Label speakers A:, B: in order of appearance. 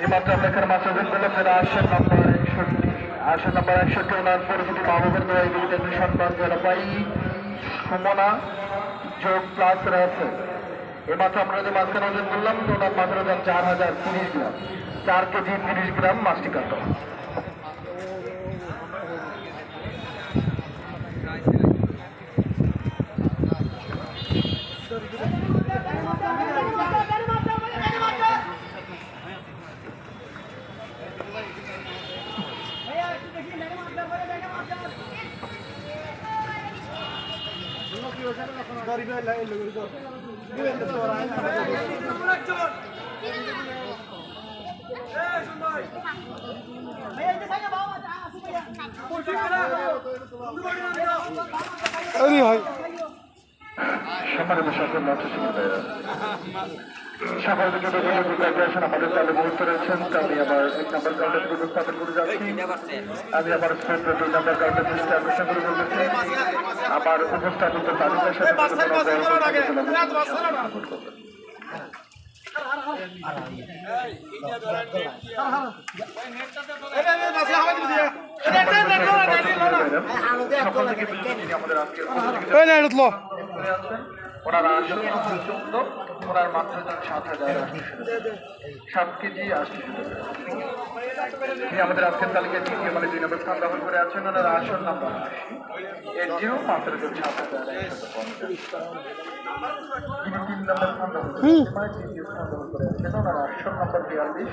A: এইমাত্র আমরা এখানে মাত্র বললাম যারা আসন নাম্বার 61 ওনার পরিচিতি মাহবুবের দোয়া এদিকে সম্মান যারা পাই সুমনা যোগ প্লাস রয়েছে। এইমাত্র আমরা যে মাঝখানে ওজন বললাম তো ওনার মাত্র ওজন 4030 গ্রাম, 4 কেজি 30 গ্রাম মাস্টিকান্ত। সম্মানিত সকল সকাল থেকে আমাদের তালে মুহূর্ত রয়েছেন। আমি আবার 1 নম্বর কাউন্টার উপস্থাপন করে যাচ্ছি। আমি আবার 2 নম্বর কাউন্টার দৃষ্টি আকর্ষণ করে বলতেছি আমার উপস্থাপিত তালিকার সাথে ওনার আসন 14, ওনার মাত্র 7 কেজি 80 আমাদের আজকের তালিকায় তৃতীয় মানে 2 নম্বর স্থান দখল করে আছেন। ওনার আসন নাম্বার 80 এর জিরো মাত্র 7,150। 3 নম্বর স্থান দখল করে আছেন, ওনার আসন নাম্বার 42।